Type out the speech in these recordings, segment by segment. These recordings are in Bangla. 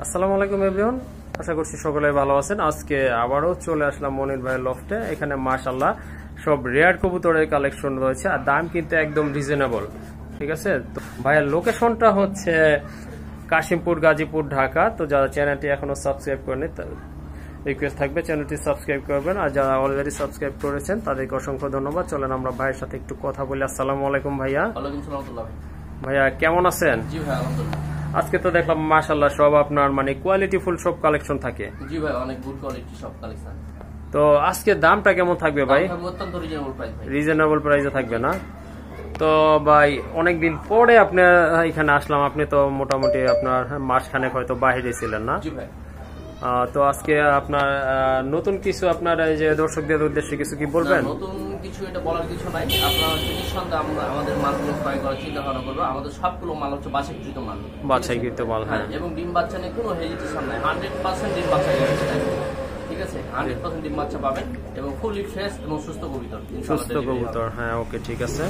আসসালামু আলাইকুম এভরিওয়ান, আশা করছি সকলে ভালো আছেন। আজকে আবারও চলে আসলাম মনির ভাইয়ের লফটে। এখানে মাশাআল্লাহ সব রেয়ার কবুতরের কালেকশন রয়েছে আর দাম কিন্তু একদম রিজনেবল। ঠিক আছে, তো ভাইয়ের লোকেশনটা হচ্ছে কাশিমপুর, গাজীপুর, ঢাকা। তো যারা চ্যানেলটি এখনো সাবস্ক্রাইব করেনি রিকোয়েস্ট থাকবে চ্যানেলটি সাবস্ক্রাইব করবেন, আর যারা অলরেডি সাবস্ক্রাইব করেছেন তাদেরকে অসংখ্য ধন্যবাদ। চলেন আমরা ভাইয়ের সাথে একটু কথা বলি। আসসালামু আলাইকুম ভাইয়া। ওয়ালাইকুম আসসালাম। ভাইয়া কেমন আছেন? জি ভাই আলহামদুলিল্লাহ। আজকে তো দেখলাম মাশাআল্লাহ সব আপনার মানে কোয়ালিটি ফুল সব কালেকশন থাকে। জি ভাই অনেক গুড কোয়ালিটি সব কালেকশন। তো আজকে দামটা কেমন থাকবে ভাই? অত্যন্ত রিজনেবল প্রাইস ভাই। রিজনেবল প্রাইসে থাকবে না? তো ভাই অনেকদিন পরে আপনার এখানে আসলাম, আপনি তো মোটামুটি আপনার মাসখানেক হয়তো বাইরে ছিলেন না? জি ভাই। তো আজকে আপনার নতুন কিছু আপনার এই যে দর্শকদের উদ্দেশ্যে কিছু কি বলবেন? নতুন কিছু এটা বলার কিছু নাই, আপনারা নিঃসন্দেহে আমরা আমাদের মালগুলো ক্রয় করার চিন্তা ভাবনা করবো। আমাদের সবগুলো মাল হচ্ছে বাছাইকৃত মাল। বাছাইকৃত মাল, হ্যাঁ। এবং ডিম বাচ্চা নিয়ে কোনো হেজিটেশন নাই, 100% ডিম বাচ্চা গ্যারান্টি থাকবে। ঠিক আছে, 100% ডিম বাচ্চা পাবেন এবং ফুলি ফ্রেশ এবং সুস্থ কবুতর। সুস্থ কবুতর, হ্যাঁ ওকে ঠিক আছে।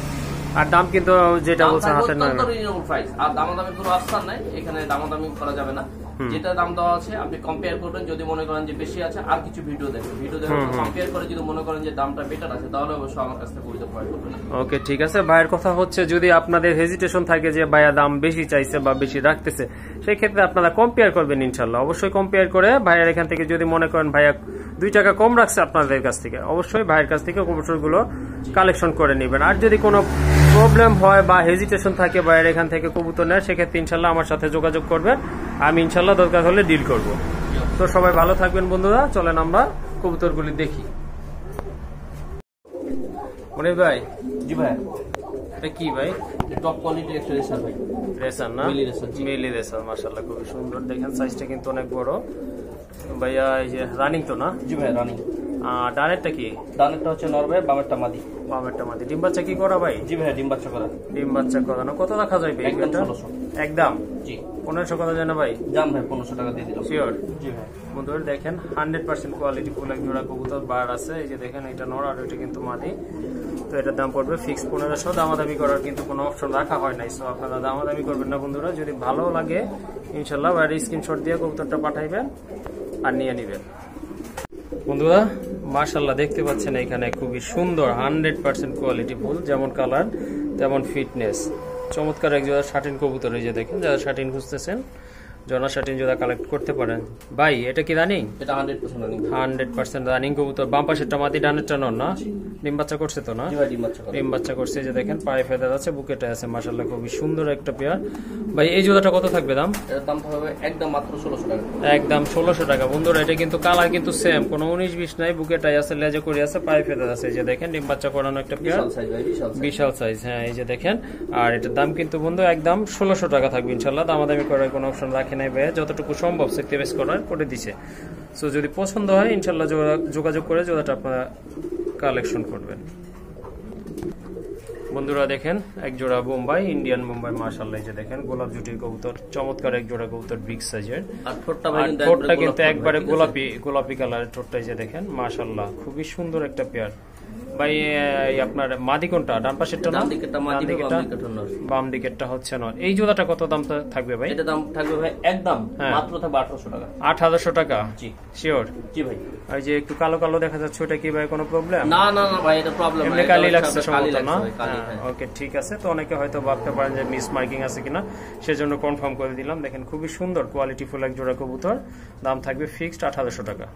আর দাম কিন্তু যেটা বলছেন হাতের না, রিজনেবল প্রাইস। আর দামাদামি কোনো অপশন নাই, এখানে দামাদামি করা যাবে না। যেটা দাম দেওয়া আছে আপনি কম্পেয়ার করবেন। যদি মনে করেন যে বেশি আছে আর কিছু ভিডিও দেখবেন, ভিডিও দেখে কম্পেয়ার করে যদি মনে করেন যে দামটা বেটার আছে তাহলে অবশ্যই আমার কাছ থেকে কবুতর ক্রয় করবেন। ওকে ঠিক আছে। ভাইয়ের কথা হচ্ছে যদি আপনাদের হেজিটেশন থাকে যে ভাইয়া দাম বেশি চাইছে বা বেশি রাখতেছে, সেই ক্ষেত্রে আপনারা কম্পেয়ার করবেন ইনশাল্লাহ। অবশ্যই কম্পেয়ার করে ভাইয়ের এখান থেকে যদি মনে করেন ভাইয়া 2 টাকা কম রাখছে আপনাদের কাছ থেকে, অবশ্যই ভাইয়ের কাছ থেকে কবুতরগুলো কালেকশন করে নেবেন। আর যদি কোনো প্রবলেম হয় বা হেজিটেশন থাকে ভাইয়ের এখান থেকে কবুতর নেয়, সেক্ষেত্রে ইনশাল্লাহ আমার সাথে যোগাযোগ করবেন, আমি ইনশাল্লাহ দরকার হলে ডিল করব। তো সবাই ভালো থাকবেন বন্ধুরা, চলেন আমরা কবুতরগুলি দেখি। মনির ভাই। জি ভাই। এটা কি ভাই? টপ কোয়ালিটির একটা রেসার ভাই। রেসার না? মিলি রেসার, মাশাআল্লাহ খুবই সুন্দর। দেখেন সাইজটা কিন্তু অনেক বড় ভাইয়া। এই যে রানিং তো না? জি ভাই রানিং। ডানেরটা কি? ডানেরটা হচ্ছে নরওয়ে, বামেরটা মাদি। বামেরটা মাদি। ডিম বাচ্চা কি করা ভাই? জি ভাই ডিম বাচ্চা করা। ডিম বাচ্চা করানো। কত রাখা যায় ভাই? একদম 1600। একদম? জি। 1500 করা যায় না ভাই? জান ভাই 1500 টাকা দিয়ে দিলাম। শিওর? জি ভাই। বন্ধুরা দেখেন 100% কোয়ালিটি ফুল এক জোড়া কবুতর বার আছে। এই যে দেখেন এটা নর আর এটা কিন্তু মাদি। তো এটার দাম পড়বে ফিক্স 1500। দামাদামি করার কিন্তু কোনো অপশন রাখা হয় নাই, সো আপনারা দামাদামি করবেন না বন্ধুরা। যদি ভালো লাগে ইনশাল্লাহ বাইরে স্ক্রিনশট দিয়ে কবুতরটা পাঠাইবেন আর নিয়ে নেবেন। বন্ধুরা মাশাআল্লাহ দেখতে পাচ্ছেন এখানে খুবই সুন্দর 100% কোয়ালিটি ফুল, যেমন কালার তেমন ফিটনেস, চমৎকার এক জোড়া শাটিন কবুতর। এই যে দেখেন যারা শাটিন খুঁজতেছেন জনা শাটিন জোড়া কালেক্ট করতে পারেন। ভাই এটা কি রানিং? এটা 100% রানিং। 100% রানিং কবুতর। বাম পাশেরটা মাদি, ডানেরটা নর না? ডিম বাচ্চা করছে তো না? জি ভাই ডিম বাচ্চা করে। ডিম বাচ্চা করছে। যে দেখেন পায়ে ফেদার আছে, বুকেটে আছে, মাশাআল্লাহ খুবই সুন্দর একটা পেয়ার। ভাই এই জোড়াটা কত থাকবে দাম? এর দাম হবে একদম মাত্র 1600 টাকা। একদম 1600 টাকা বন্ধুরা। এটা কিন্তু কালার কিন্তু সেম, কোনো 19-20 নাই। বুকেটাই আছে, লেজে করে আছে, পায়ে ফেদার আছে। এই যে দেখেন ডিম বাচ্চা করানো একটা পেয়ার, বিশাল সাইজ ভাই, বিশাল সাইজ। হ্যাঁ এই যে দেখেন। আর এটার দাম কিন্তু বন্ধু একদম 1600 টাকা থাকবে ইনশাআল্লাহ। দামাদামি করার কোনো অপশন রাখে নাই ভাই, যতটুকু সম্ভব সেক্টিভাইজ করার করে দিছে। সো যদি পছন্দ হয় ইনশাআল্লাহ যোগাযোগ করে জোড়াটা আপনারা কালেকশন করবেন। বন্ধুরা দেখেন এক জোড়া বোম্বাই, ইন্ডিয়ান বোম্বাই, মাশাআল্লাহ। এই যে দেখেন গোলাপ জুটির কবুতর, চমৎকার এক জোড়া কবুতর, বিগ সাইজের। আর ঠোঁটটা কিন্তু একবারে গোলাপি কালারের ঠোঁটটা। এই যে দেখেন মাশাআল্লাহ খুবই সুন্দর একটা পেয়ার। ভাই আপনার মাদি কোনটা? ডান পাশেরটা না? বাম দিকেরটা হচ্ছে না। এই জোড়াটা কত দাম থাকবে ভাই? এটা দাম থাকবে ভাই একদম মাত্র 1800 টাকা। 1800 টাকা? জি শিওর? জি ভাই। এই যে একটু কালো কালো দেখা যাচ্ছে, ওটা কি ভাই কোনো প্রবলেম? না না না ভাই এটা প্রবলেম না, এমনি কালি লাগছে সম্ভবত না? ওকে ঠিক আছে। তো অনেকে হয়তো ভাবতে পারেন যে মিস মার্কিং আছে কিনা, সেজন্য কনফার্ম করে দিলাম। দেখেন খুবই সুন্দর কোয়ালিটি ফুল এক জোড়া কবুতর, দাম থাকবে ফিক্সড 1800 টাকা।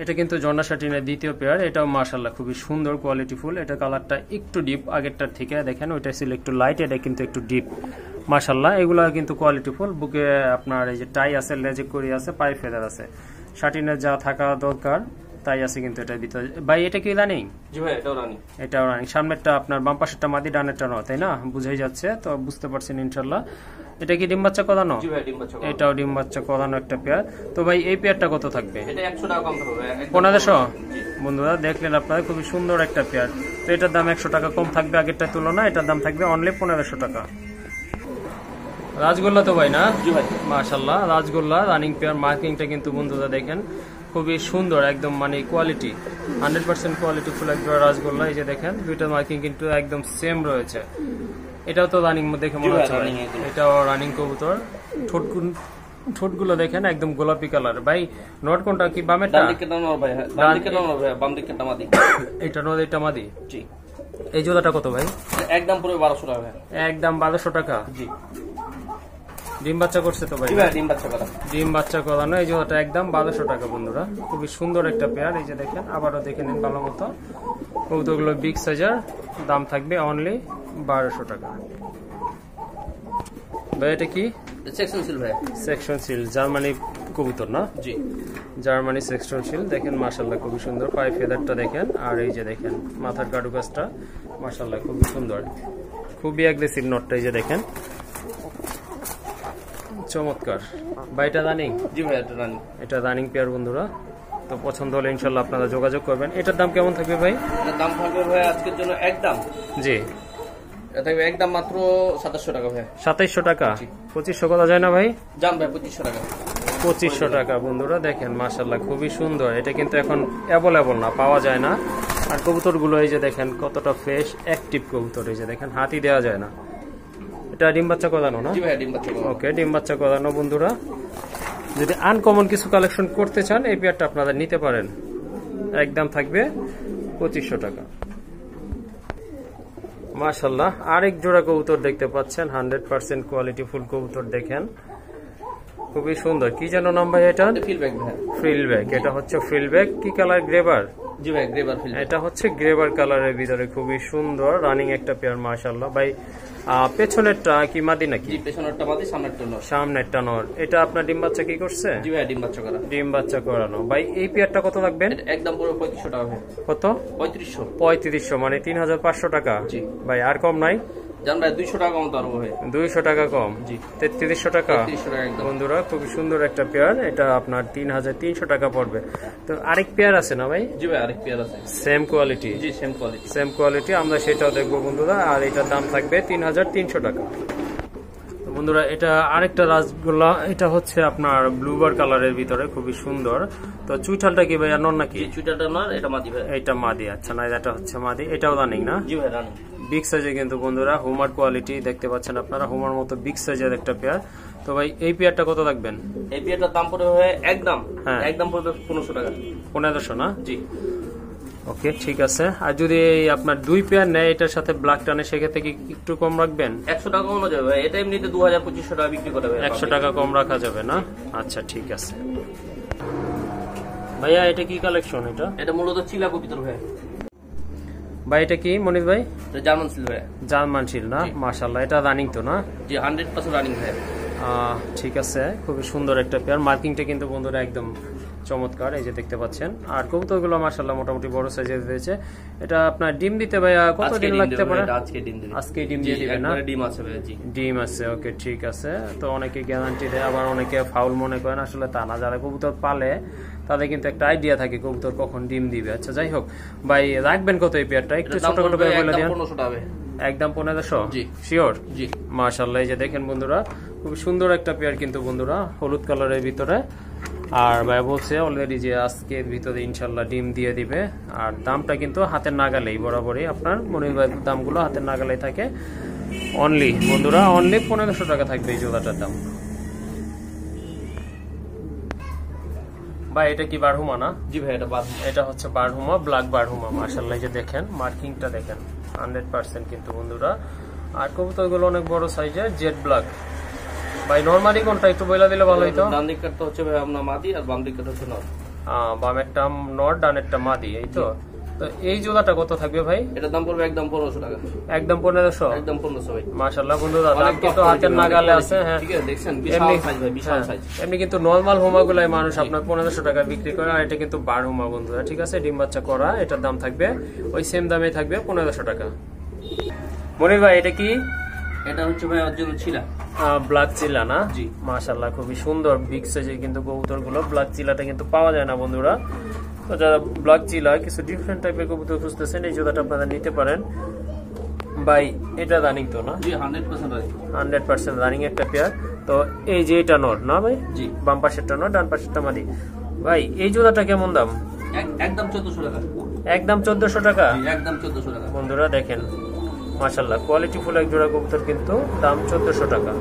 এটা কিন্তু জর্না শাটিনের দ্বিতীয় পেয়ার। এটাও মাশাআল্লাহ খুবই সুন্দর কোয়ালিটি ফুল। এটা কালারটা একটু ডিপ আগেরটার থেকে, দেখেন ওইটা ছিল একটু লাইট, এটা কিন্তু একটু ডিপ মাশাআল্লাহ। এগুলো কিন্তু কোয়ালিটি ফুল। বুকে আপনার এই যে টাই আছে, লেজে করি আছে, পায়ে ফেদার আছে, শাটিনের যা থাকা দরকার তাই আছে কিন্তু এটার ভিতরে। ভাই এটা কি রানিং? জি ভাই এটাও রানিং। এটাও রানিং। সামনেরটা আপনার বাম পাশেরটা মাদি, ডানেরটা নয়, তাই না? বুঝাই যাচ্ছে, তো বুঝতে পারছেন ইনশাআল্লাহ। এটা কি ডিম বাচ্চা করানো? জি ভাই ডিম বাচ্চা করানো। এটাও ডিম বাচ্চা করানো একটা পেয়ার। তো ভাই এই পেয়ারটা কত থাকবে? এটা 100 টাকা কম থাকবে। 1500? বন্ধুরা দেখলেন আপনারা খুবই সুন্দর একটা পেয়ার। তো এটার দাম 100 টাকা কম থাকবে আগেরটার তুলনায়। এটার দাম থাকবে অনলি 1500 টাকা। রাজগোল্লা তো ভাই না? জি ভাই মাশাআল্লাহ রাজগোল্লা রানিং পেয়ার। মার্কিংটা কিন্তু বন্ধুরা দেখেন খুবই সুন্দর, একদম মানে কোয়ালিটি 100% কোয়ালিটি ফুল এক জোড়া রাজগোল্লা। এই যে দেখেন দুইটা মার্কিং কিন্তু একদম সেম রয়েছে। এটাও তো রানিং দেখে মনে হচ্ছে running একদম। এটাও রানিং কবুতর। ঠোঁটগুলো দেখেন একদম গোলাপি কালার। ভাই নট কোনটা কি বামেরটা? ডান দিকেরটা নর ভাই, হ্যাঁ ডান দিকেরটা নর ভাই, বাম দিকেরটা মাদি। এটা নর এটা মাদি। জি। এই জোড়াটা কত ভাই? একদম পুরো 1200 টাকা ভাই। একদম 1200 টাকা। জি। ডিম বাচ্চা করছে তো ভাই? জি ভাই, ডিম বাচ্চা করা। ডিম বাচ্চা করানো। এই জোড়াটা একদম 1200 টাকা বন্ধুরা। খুবই সুন্দর একটা পেয়ার। এই যে দেখেন, আবারও দেখে নিন ভালো মতো। কবুতরগুলো বিগ সাইজের, দাম থাকবে অনলি 1200 টাকা। ভাই এটা কি? সেকশন সিল ভাই। সেকশন সিল জার্মানি কবুতর না? জি। জার্মানি সেকশন সিল দেখেন মাশাআল্লাহ খুবই সুন্দর। পায়ে ফেদারটা দেখেন, আর এই যে দেখেন মাথার কারুকাজটা মাশাআল্লাহ খুবই সুন্দর। খুবই অ্যাগ্রেসিভ নটটা, এই যে দেখেন চমৎকার। ভাই এটা রানিং? জি ভাই, এটা রানিং। এটা রানিং পেয়ার বন্ধুরা। তো পছন্দ হলে ইনশাআল্লাহ আপনারা যোগাযোগ করবেন। এটার দাম কেমন থাকবে ভাই? এটার দাম থাকবে ভাই আজকের জন্য একদম, জি এটা থাকবে একদম মাত্র 2700 টাকা ভাই। 2700 টাকা? 2500 করা যায় না ভাই? জান ভাই 2500 টাকা। 2500 টাকা বন্ধুরা। দেখেন মাশাআল্লাহ খুবই সুন্দর। এটা কিন্তু এখন অ্যাভেলেবল না, পাওয়া যায় না। আর কবুতরগুলো এই যে দেখেন কতটা ফ্রেশ অ্যাক্টিভ কবুতর। এই যে দেখেন হাতি দেওয়া যায় না। এটা ডিম বাচ্চা করানো না? জি ভাই, ডিম বাচ্চা করা। ওকে, ডিম বাচ্চা করানো বন্ধুরা। যদি আনকমন কিছু কালেকশন করতে চান এই পেয়ারটা আপনারা নিতে পারেন। একদম থাকবে 2500 টাকা। মাশাআল্লাহ আরেক জোড়া কবুতর দেখতে পাচ্ছেন, 100% কোয়ালিটি ফুল কবুতর। দেখেন খুবই সুন্দর। কি যেন নাম ভাই এটা? ফিলব্যাক ভাই। ফ্রিলব্যাক। এটা হচ্ছে ফ্রিলব্যাক। কি কালার? গ্রেবার? জি ভাই, গ্রেবার ফিলব্যাক। এটা হচ্ছে গ্রেবার কালারের ভিতরে, খুবই সুন্দর রানিং একটা পেয়ার মাশাআল্লাহ। ভাই পেছনেরটা কি মাদি নাকি? জি, পেছনেরটা মাদি, সামনেরটা নর। সামনেরটা নর। এটা আপনার ডিম বাচ্চা কি করছে? জি ভাই, ডিম বাচ্চা করা। ডিম বাচ্চা করানো। ভাই এই পেয়ারটা কত লাগবেন? একদম পুরো 3500 টাকা ভাই। কত? 3500। 3500 মানে 3500 টাকা। জি ভাই আর কম নাই? জান ভাই 200 টাকা কম পারবো ভাই। 200 টাকা কম? জি। 3300 টাকা 3300 টাকা একদম। বন্ধুরা খুবই সুন্দর একটা পেয়ার। এটা আপনার 3300 টাকা পড়বে। তো আরেক পেয়ার আছে না ভাই? জি ভাই, আরেক পেয়ার আছে। Same quality? জি, সেম কোয়ালিটি। সেম কোয়ালিটি, আমরা সেটাও দেখবো বন্ধুরা। আর এটার দাম থাকবে 3300 টাকা। তো বন্ধুরা এটা আরেকটা রাসগোল্লা। এটা হচ্ছে আপনার ব্লুবার কালারের ভিতরে, খুবই সুন্দর। তো চুইঠালটা কি ভাই নর নাকি? চুইটাটা নর, এটা মাদি ভাই। এটা মাদি। আচ্ছা, না এটা হচ্ছে মাদি। এটাও রানিং না? জি ভাই, রানিং। বিগ সাইজে কিন্তু বন্ধুরা, হোমার কোয়ালিটি দেখতে পাচ্ছেন আপনারা, হোমার মতো বিগ সাইজের একটা পেয়ার। তো ভাই এই পেয়ারটা কত রাখবেন? এই পেয়ারটার দাম পড়বে ভাই একদম, হ্যাঁ একদম পড়বে 1500 টাকা। 1500 না? জি। ওকে ঠিক আছে। আর যদি আপনার দুই পেয়ার নেয় এটার সাথে ব্ল্যাক টানে, সেক্ষেত্রে কি একটু কম রাখবেন? 100 টাকা কম যাবে ভাই। এটা এমনিতে 2000-2500 টাকা বিক্রি করে ভাই। 100 টাকা কম রাখা যাবে না? আচ্ছা ঠিক আছে। ভাইয়া এটা কি কালেকশন? এটা মূলত চিলা কবুতর ভাই। ভাই এটা কি মনির ভাই? এটা জার্মান সিল ভাই। জার্মান সিল না? মাশাআল্লাহ এটা রানিং তো না? জি, 100% রানিং ভাই। ঠিক আছে, খুবই সুন্দর একটা পেয়ার। মার্কিংটা কিন্তু বন্ধুরা একদম চমৎকার, এই যে দেখতে পাচ্ছেন। আর কবুতরগুলো মাশাআল্লাহ মোটামুটি বড় সাইজের রয়েছে। এটা আপনার ডিম দিতে ভাইয়া কত দিন লাগতে পারে? আজকে ডিম দিবে। আজকে ডিম দিয়ে দিবে না? ডিম আছে ভাই। জি, ডিম আছে। ওকে ঠিক আছে। তো অনেকে গ্যারান্টি দেয়, আবার অনেকে ফাউল মনে করেন, আসলে তা না। যারা কবুতর পালে তাদের কিন্তু একটা আইডিয়া থাকে কবুতর কখন ডিম দিবে। আচ্ছা যাই হোক, ভাই রাখবেন কত এই পেয়ারটা? একটু ছোট ছোট করে বলে দিন। 1500 টাকা। একদম 1500? জি শিওর? জি। মাশাআল্লাহ এই যে দেখেন বন্ধুরা, খুব সুন্দর একটা পেয়ার কিন্তু বন্ধুরা, হলুদ কালারের ভিতরে। আর ভাই বলছে অলরেডি যে আজকের ভিতরে ইনশাল্লাহ ডিম দিয়ে দিবে। আর দামটা কিন্তু হাতের নাগালেই, বরাবরই আপনার মনির ভাই দামগুলো হাতের নাগালেই থাকে। অনলি বন্ধুরা অনলি 1500 টাকা থাকবে এই জোড়াটার দাম। ভাই এটা কি বারহুমা না? জি ভাই, এটা বারহুমা। এটা হচ্ছে বারহুমা, ব্ল্যাক বারহুমা। মাশাআল্লাহ যে দেখেন মার্কিংটা দেখেন 100% কিন্তু বন্ধুরা। আর কবুতরগুলো অনেক বড় সাইজের, জেড ব্ল্যাক। ভাই নরমালি কোনটা একটু বলে দিলে ভালো হইতো। ডান দিকটা হচ্ছে ভাই আপনার মাদি, আর বাম দিকটা হচ্ছে নর। বামেরটা নর, ডানেরটা মাদি, এই তো। তো এই জোড়াটা কত থাকবে ভাই? এটার দাম পড়বে একদম 1500 টাকা। একদম 1500? একদম 1500 ভাই। মাশাআল্লাহ বন্ধুরা, দাম কিন্তু হাতের নাগালে আছে। হ্যাঁ ঠিক আছে, দেখছেন বিশাল সাইজ ভাই, বিশাল সাইজ। এমনি কিন্তু নরমাল হোমাগুলাই মানুষ আপনার 1500 টাকা বিক্রি করে, আর এটা কিন্তু বারহুমা বন্ধুরা। ঠিক আছে, ডিম বাচ্চা করা। এটার দাম থাকবে ওই সেম দামে থাকবে 1500 টাকা। মনির ভাই এটা কি? এটা হচ্ছে ভাই অরিজিনাল চিলা, ব্ল্যাক চিলা না? জি। মাশাআল্লাহ খুবই সুন্দর বিগ সাইজের কিন্তু কবুতরগুলো। ব্ল্যাক চিলাটা কিন্তু পাওয়া যায় না বন্ধুরা। তো যারা ব্ল্যাক চিলা কিছু ডিফারেন্ট টাইপের কবুতর খুঁজতেছেন, এই জোড়াটা আপনারা নিতে পারেন। ভাই এটা রানিং তো না? জি, 100% রানিং। 100% রানিং একটা পেয়ার। তো এই যে এটা নর না ভাই? জি। বাম পাশেরটা নর, ডান পাশেরটা মাদি। ভাই এই জোড়াটা কেমন দাম? একদম 1400 টাকা। একদম 1400 টাকা? জি, একদম 1400 টাকা। বন্ধুরা দেখেন মাশাআল্লাহ কোয়ালিটি ফুল এক জোড়া কবুতর, কিন্তু দাম 1400 টাকা।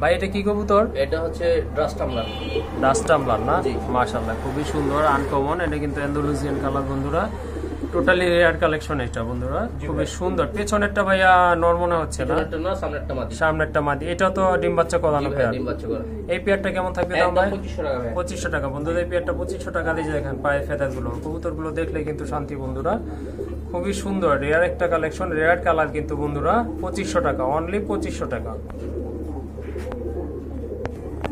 ভাই এটা কি কবুতর? এটা হচ্ছে ডাস্টামলার। ডাস্টামলার না? মাশাআল্লাহ খুবই সুন্দর, আনকমন। এটা কিন্তু অ্যান্ডালুসিয়ান কালার বন্ধুরা, টোটালি রেয়ার কালেকশন এটা বন্ধুরা, খুবই সুন্দর। পেছনেরটা ভাইয়া নর মনে হচ্ছে না? সামনেরটা মাদি। এটা তো ডিম বাচ্চা করানো পেয়ার। এই পেয়ারটা কেমন থাকবে দাম ভাই? 2500 টাকা বন্ধুরা। এই পেয়ারটা 2500 টাকা দিয়ে দেখেন পায়ে ফেদার গুলো, কবুতর গুলো দেখলে কিন্তু শান্তি বন্ধুরা, খুবই সুন্দর রেয়ার একটা কালেকশন, রেয়ার কালার কিন্তু বন্ধুরা। 2500 টাকা, অনলি 2500 টাকা।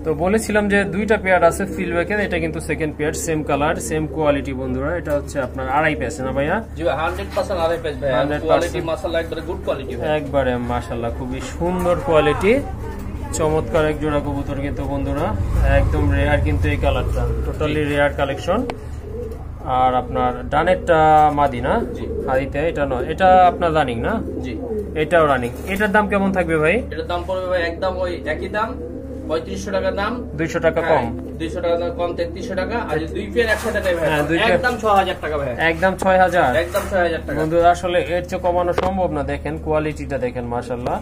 তো বলেছিলাম যে দুইটা পেয়ার আছে ফিলব্যাকের, এটা কিন্তু second pair, same colour same quality বন্ধুরা। এটা হচ্ছে আপনার আড়াই পেস না ভাইয়া? জি 100% আড়াই পেস ভাই, কোয়ালিটি মাশাআল্লাহ একবারে গুড কোয়ালিটি ভাই, একবারে মাশাআল্লাহ খুবই সুন্দর কোয়ালিটি, চমৎকার এক জোড়া কবুতর কিন্তু বন্ধুরা, একদম রেয়ার কিন্তু এই কালারটা, টোটালি রেয়ার কালেকশন। আর আপনার ডানেরটা মাদি না? জি। হাদিতে এটা নয়, এটা আপনার রানিং না? জি এটাও রানিং। এটার দাম কেমন থাকবে ভাই? এটার দাম পড়বে ভাই একদম ওই একই দাম, 3500 টাকা দাম, 200 টাকা কম। 200 টাকা কম, 3300 টাকা। আর দুই পেয়ার 1000 টাকা ভাই, একদম 6000 টাকা ভাই, একদম 6000, একদম 6000 টাকা বন্ধুরা। আসলে এর চেয়ে কমানো সম্ভব না, দেখেন কোয়ালিটিটা দেখেন মাশাআল্লাহ,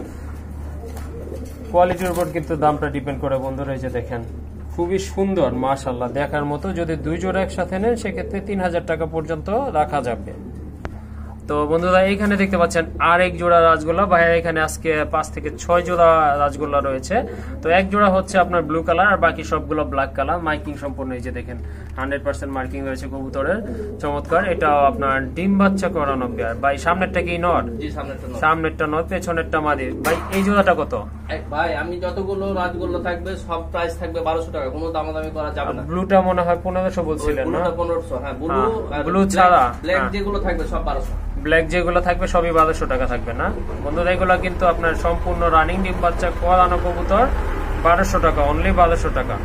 কোয়ালিটির উপর কিন্তু দামটা ডিপেন্ড করে বন্ধুরা। এই যে দেখেন খুবই সুন্দর মাশাআল্লাহ, দেখার মতো। যদি দুই জোড়া একসাথে নেন সেক্ষেত্রে 3000 টাকা পর্যন্ত রাখা যাবে। তো বন্ধুরা এইখানে দেখতে পাচ্ছেন আর এক জোড়া রাজগোল্লা ভাইয়া, এখানে আজকে 5 থেকে 6 জোড়া রাজগোল্লা রয়েছে। তো এক জোড়া হচ্ছে আপনার ব্লু কালার, আর বাকি সবগুলো ব্ল্যাক কালার, মার্কিং সম্পূর্ণ। এই যে দেখেন 100% মার্কিং রয়েছে কবুতরের, চমৎকার। এটাও আপনার ডিম বাচ্চা করানো পেয়ার ভাই। সামনেরটা কি নর? জি সামনেরটা নর, সামনেরটা নর, পেছনেরটা মাদি। ভাই এই জোড়াটা কত? ভাই আমি যতগুলো রাজগোল্লা থাকবে সব প্রাইস থাকবে 1200 টাকা, কোনো দামাদামি করা যাবে না। ব্লুটা মনে হয় 1500 বলছিলেন না? 1500, হ্যাঁ ব্লু ছাড়া ব্ল্যাক যেগুলো থাকবে সব 1200। ব্ল্যাক যেগুলো থাকবে সবই 1200 টাকা থাকবে না বন্ধুরা। এগুলো কিন্তু আপনার সম্পূর্ণ রানিং ডিম বাচ্চা করানো কবুতর, 1200 টাকা, অনলি 1200 টাকা।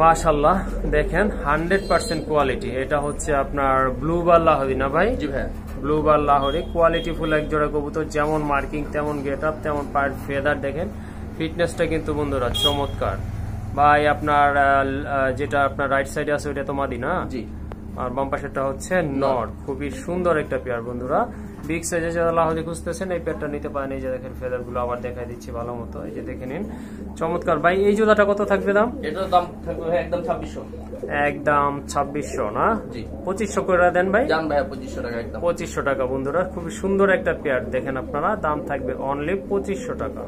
মাশাআল্লাহ দেখেন 100% কোয়ালিটি। এটা হচ্ছে আপনার ব্লু বার লাহোরি না ভাই? জি ভাই ব্লু বার লাহোরি, কোয়ালিটি ফুল এক জোড়া কবুতর, যেমন মার্কিং তেমন গেট আপ তেমন পায়ের ফেদার। দেখেন ফিটনেসটা কিন্তু বন্ধুরা চমৎকার ভাই। আপনার যেটা আপনার রাইট সাইডে আছে ওইটা তো মাদি না? জি। আর বাম পাশেরটা হচ্ছে নর, খুবই সুন্দর একটা পেয়ার বন্ধুরা। বিগ সাইজে যারা লাহোরি খুঁজতেছেন এই পেয়ারটা নিতে পারেন। এই যে দেখেন ফেদার গুলো আবার দেখাই দিচ্ছি ভালো মতো, এই যে দেখে নিন, চমৎকার। ভাই এই জোড়াটা কত থাকবে দাম? এটার দাম থাকবে একদম 2600, একদম 2600 না? জি 2500 করে দেন ভাই। জান ভাই 2500 টাকা, একদম 2500 টাকা বন্ধুরা, খুবই সুন্দর একটা পেয়ার। দেখেন আপনারা দাম থাকবে অনলি 2500 টাকা।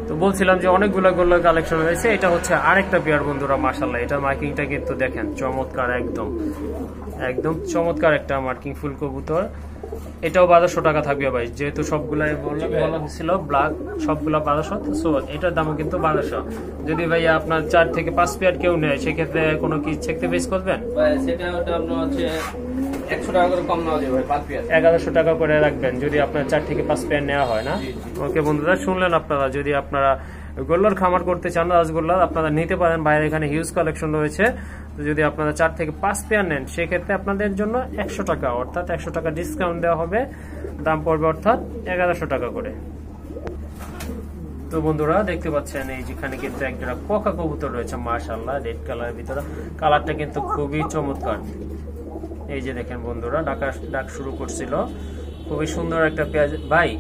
তো বলছিলাম যে অনেকগুলো গোল্লার কালেকশন হয়েছে, এটা হচ্ছে আরেকটা পেয়ার বন্ধুরা মাশাআল্লাহ। এটা মার্কিংটা কিন্তু দেখেন চমৎকার, একদম একদম চমৎকার একটা মার্কিং ফুল কবুতর। এটাও 1200 টাকা থাকবে ভাই, যেহেতু সবগুলাই বলা হয়েছিল ব্ল্যাক, সবগুলা 1200, সো এটার দামও কিন্তু 1200। যদি ভাই আপনার 4 থেকে 5 পেয়ার কেউ নেয় সেক্ষেত্রে কোনো কি সেক্রিফাইস করবেন? সেটা আপনার হচ্ছে 100 টাকা করে কম নেওয়া যাবে ভাই, 5 পেয়ার 1100 টাকা করে রাখবেন যদি আপনার 4 থেকে 5 পেয়ার নেওয়া হয় না? ওকে বন্ধুরা শুনলেন আপনারা, যদি আপনারা গোল্লার খামার করতে চান রাজগোল্লার, আপনারা নিতে পারেন। বাইরে এখানে হিউজ কালেকশন রয়েছে। যদি আপনারা 4 থেকে 5 পেয়ার নেন সেক্ষেত্রে আপনাদের জন্য 100 টাকা, অর্থাৎ 100 টাকা ডিসকাউন্ট দেওয়া হবে, দাম পড়বে অর্থাৎ 1100 টাকা করে। তো বন্ধুরা দেখতে পাচ্ছেন এই যেখানে কিন্তু একটা কোকা কবুতর রয়েছে মাশাআল্লাহ, রেড কালারের ভিতরে, কালারটা কিন্তু খুবই চমৎকার। এই যে দেখেন বন্ধুরা ডাক শুরু করছিল, খুবই সুন্দর একটা পেঁয়াজ। ভাই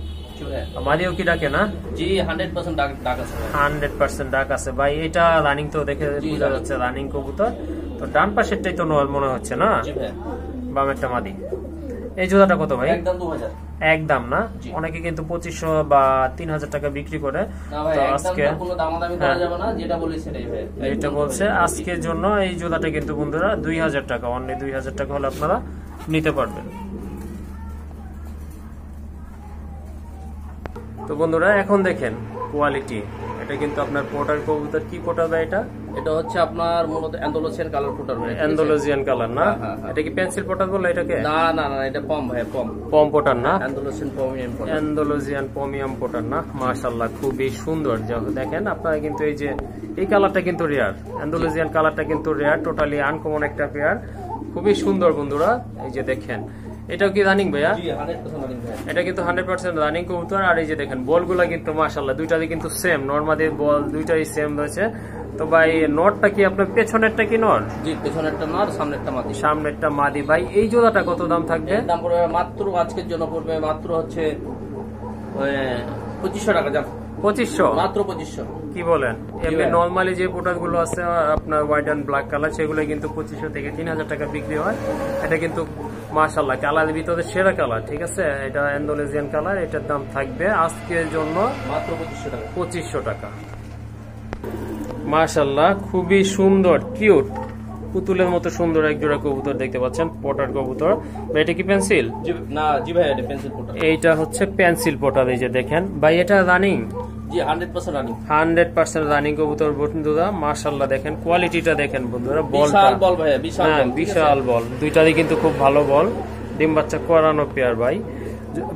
মাদিও কি ডাকে না? জি 100% ডাক আছে, 100% ডাক আছে ভাই। এটা রানিং তো দেখে বোঝা যাচ্ছে রানিং কবুতর। তো ডান পাশেরটাই তো নর মনে হচ্ছে না? জি ভাই বামেরটা মাদি। এই জোড়াটা কত ভাই? একদম 2000, একদম না? অনেকে কিন্তু 2500 বা 3000 টাকা বিক্রি করে। তো আজকে কোনো দামাদামি করা যাবে না, যেটা বলি সেটাই ভাই। এটা বলছে আজকের জন্য এই জোড়াটা কিন্তু বন্ধুরা 2000 টাকা, অনলি 2000 টাকা হলে আপনারা নিতে পারবেন। তো বন্ধুরা এখন দেখেন কোয়ালিটি, এটা কিন্তু আপনার পোটার কবুতর। কি পোটার ভাই এটা? এটা হচ্ছে আপনার মূলত অ্যান্ডালুসিয়ান কালার পোটার ভাই, অ্যান্ডালুসিয়ান কালার না? এটা কি পেন্সিল পোটার বলে এটাকে? না না না, এটা পম ভাই, পম পোটার না? অ্যান্ডালুসিয়ান পমিয়াম পোটার, অ্যান্ডালুসিয়ান পমিয়াম পোটার না? মাশাআল্লাহ খুবই সুন্দর। দেখেন আপনারা কিন্তু এই যে এই কালারটা কিন্তু রেয়ার, অ্যান্ডালুসিয়ান কালারটা কিন্তু রেয়ার, টোটালি আনকমন একটা পেয়ার, খুবই সুন্দর বন্ধুরা। এই যে দেখেন এটাও কি রানিং ভাইয়া? জি 100% রানিং ভাই। এটা কিন্তু 100% রানিং কবুতর। আর এই যে দেখেন বলগুলা কিন্তু মাশাআল্লাহ দুইটারই কিন্তু সেম, নরমাদি বল দুইটাই সেম রয়েছে। তো ভাই নটটা কি আপনার পেছনেরটা কি নর? জি পেছনেরটা নর, সামনেরটা মাদি। সামনেরটা মাদি। ভাই এই জোড়াটা কত দাম থাকবে? দাম পড়বে মাত্র আজকের জন্য পড়বে মাত্র হচ্ছে 2500 টাকা। জান 2500? মাত্র 2500। কি বলেন? এমনি নরমালি যে প্রোডাক্ট গুলো আছে আপনার হোয়াইট এন্ড ব্ল্যাক কালার, সেগুলো কিন্তু 2500 থেকে 3000 টাকা বিক্রি হয়। এটা কিন্তু মাশাআল্লাহ কালারের ভিতরে সেরা কালার, ঠিক আছে? এটা ইন্দোনেশিয়ান কালার। এটার দাম থাকবে আজকের জন্য মাত্র 2500 টাকা। 2500 টাকা। মাশাআল্লাহ খুবই সুন্দর, কিউট, পুতুলের মতো সুন্দর এক জোড়া কবুতর দেখতে পাচ্ছেন, পটার কবুতর। এটা কি পেন্সিল? না জি ভাই, এটা পেন্সিল পটার। এইটা হচ্ছে পেন্সিল পটার। এই যে দেখেন ভাই, এটা রানিং? জি 100% রানিং। 100% রানিং কবুতর বন্ধুরা। মাশাআল্লাহ দেখেন কোয়ালিটিটা দেখেন বন্ধুরা, বলটা বিশাল বল ভাই, বিশাল বল, বিশাল বল। দুইটারই কিন্তু খুব ভালো বল, ডিম বাচ্চা করানো পেয়ার। ভাই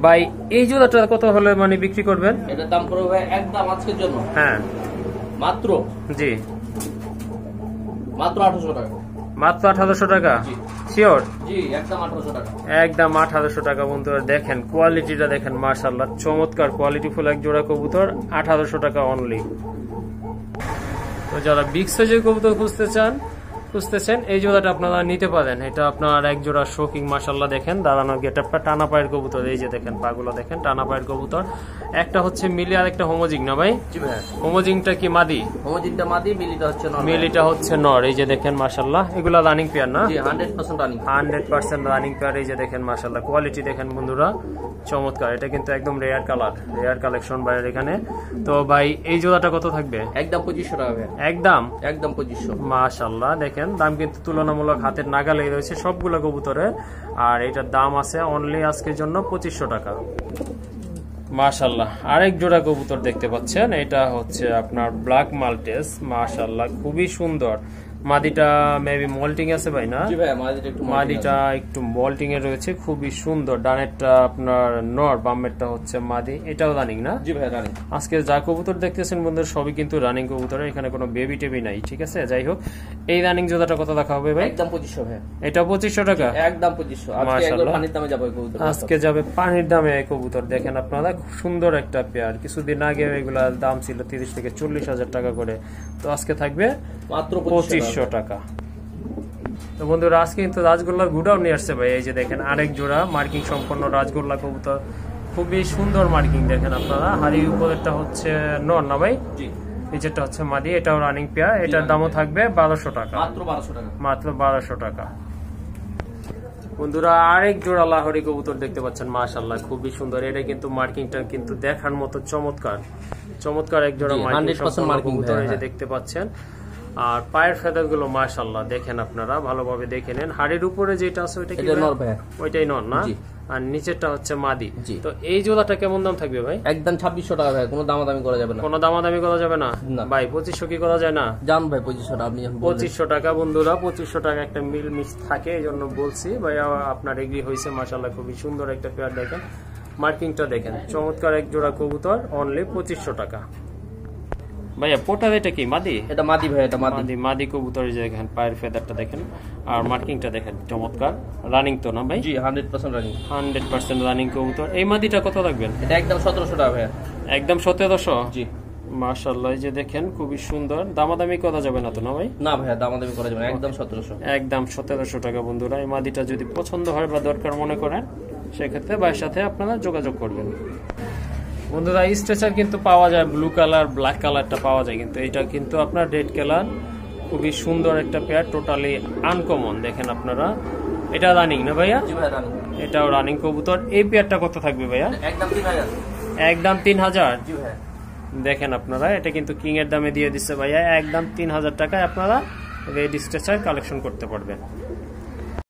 ভাই এই জোড়াটা কত হলে মানে বিক্রি করবেন? এটার দাম পড়বে ভাই একদম আজকের জন্য হ্যাঁ মাত্র, জি মাত্র 1800 টাকা। মাত্র 1800 টাকা? শিওর? জি একদম 1800 টাকা। একদম 1800 টাকা বন্ধুরা। দেখেন কোয়ালিটিটা দেখেন, মাশাআল্লাহ চমৎকার কোয়ালিটি ফুল এক জোড়া কবুতর, 1800 টাকা অনলি। তো যারা বিগ সাইজের কবুতর খুঁজতেছেন এই জোড়াটা আপনারা নিতে পারেন। এটা আপনার এক জোড়া শোকিং, মাশাআল্লাহ দেখেন দাঁড়ানো গেটআপটা, টানা পায়ের কবুতর। এই যে দেখেন পাগুলো দেখেন, টানা পায়ের কবুতর। একটা হচ্ছে মিলি আর একটা হোমোজিং না ভাই? জি ভাই। হোমোজিংটা কি মাদি? হোমোজিংটা মাদি, মিলিটা হচ্ছে নর। মিলিটা হচ্ছে নর। এই যে দেখেন মাশাআল্লাহ, এগুলা রানিং পেয়ার না? জি 100% রানিং। 100% running pair. এই যে দেখেন মাশাআল্লাহ কোয়ালিটি দেখেন বন্ধুরা, চমৎকার। এটা কিন্তু একদম রেয়ার কালার, রেয়ার কালেকশন বাইরের এখানে। তো ভাই এই জোড়াটা কত থাকবে? একদম 2500 টাকা ভাই। একদম 2500। মাশাআল্লাহ দেখেন দাম কিন্তু তুলনামূলক হাতের নাগালেই রয়েছে সবগুলো কবুতরে। আর এটার দাম আছে অনলি আজকের জন্য 2500 টাকা। মাশাআল্লাহ আরেক জোড়া কবুতর দেখতে পাচ্ছেন, এটা হচ্ছে আপনার ব্ল্যাক মাল্টেস। মাশাআল্লাহ খুবই সুন্দর। মাদিটা মেবি মল্টিং আছে ভাই না? জি ভাই, মাদিটা একটু মল্টিং এ রয়েছে, খুবই সুন্দর। ডানেরটা আপনার নর, বামেরটা হচ্ছে মাদি। এটাও রানিং না? জি ভাই রানিং। আজকে যা কবুতর দেখতেছেন বন্ধুরা সবই কিন্তু রানিং কবুতর, এখানে কোনো বেবি টেবি নাই, ঠিক আছে? যাই হোক, এই রানিং জোড়াটা কত রাখা হবে ভাই? একদম 2500 ভাই। এটা 2500 টাকা? একদম 2500। আজকে একদম পানির দামে যাবে কবুতর। আজকে যাবে পানির দামে এই কবুতর। দেখেন আপনারা খুব সুন্দর একটা পেয়ার। কিছুদিন আগে এগুলার দাম ছিল 30 থেকে 40,000 টাকা করে, তো আজকে থাকবে মাত্র 2500 টাকা। তো বন্ধুরা আজকে কিন্তু রাজগোল্লার গুড়াও নিয়ে আসছে ভাই। এই যে দেখেন আরেক জোড়া মার্কিং সম্পন্ন রাজগোল্লা কবুতর, খুবই সুন্দর মার্কিং দেখেন আপনারা। হাড়ির উপরেরটা হচ্ছে নর না ভাই? জি। নিচেরটা হচ্ছে মাদি। এটাও রানিং পেয়ার। এটার দামও থাকবে 1200 টাকা। মাত্র 1200 টাকা। মাত্র 1200 টাকা। বন্ধুরা আরেক জোড়া লাহোরি কবুতর দেখতে পাচ্ছেন, মাশাআল্লাহ খুবই সুন্দর। এটা কিন্তু মার্কিংটা কিন্তু দেখার মতো চমৎকার, চমৎকার এক জোড়া মার্কিং কবুতর এই যে দেখতে পাচ্ছেন। আর পায়ের ফেদার গুলো মাশাআল্লাহ দেখেন আপনারা ভালোভাবে দেখে নেন। হাড়ির উপরে যেটা আছে ওইটা কি নর ভাই? ওইটাই নর না? আর নিচেরটা হচ্ছে মাদি। জি। তো এই জোড়াটা কেমন দাম থাকবে ভাই? একদম 2600 টাকা ভাই, কোনো দামাদামি করা যাবে না। কোনো দামাদামি করা যাবে না ভাই? 2500 কি করা যায় না? জান ভাই 2500 টাকা। আপনি 2500 টাকা বন্ধুরা, 2500 টাকা একটা মিল মিস থাকে, এই জন্য বলছি ভাই। আপনার এগ্রি হয়েছে, মাশাআল্লাহ খুবই সুন্দর একটা পেয়ার। দেখেন মার্কিংটা দেখেন, চমৎকার এক জোড়া কবুতর, অনলি 2500 টাকা। ভাইয়া পোটার এটা কি মাদি? এটা মাদি ভাই, এটা মাদি। মাদি কবুতর যে দেখেন পায়ের ফেদারটা দেখেন আর মার্কিংটা দেখেন, চমৎকার। রানিং তো না ভাই? জি 100% রানিং। 100% রানিং কবুতর। এই মাদিটা কত রাখবেন? এটা একদম 1700 টাকা ভাই। একদম 1700? জি। মাশাআল্লাহ এই যে দেখেন খুবই সুন্দর। দামাদামি করা যাবে না তো না ভাই? না ভাই, দামাদামি করা যাবে না, একদম 1700। একদম 1700 টাকা বন্ধুরা। এই মাদিটা যদি পছন্দ হয় বা দরকার মনে করেন সেক্ষেত্রে ভাইয়ের সাথে আপনারা যোগাযোগ করবেন। বন্ধুরা স্ট্রেচার কিন্তু পাওয়া যায়, ব্লু কালার ব্ল্যাক কালারটা পাওয়া যায়, কিন্তু এটা কিন্তু আপনার রেড কালার। খুবই সুন্দর একটা পেয়ার, টোটালি আনকমন। দেখেন আপনারা এটা রানিং না ভাইয়া? জি ভাই রানিং। এটাও রানিং কবুতর। এই পেয়ারটা কত থাকবে ভাইয়া? একদম 3000। একদম 3000? জি ভাই। দেখেন আপনারা এটা কিন্তু কিং এর দামে দিয়ে দিচ্ছে ভাইয়া। একদম 3000 টাকায় আপনারা রেড স্ট্রেচার কালেকশন করতে পারবেন।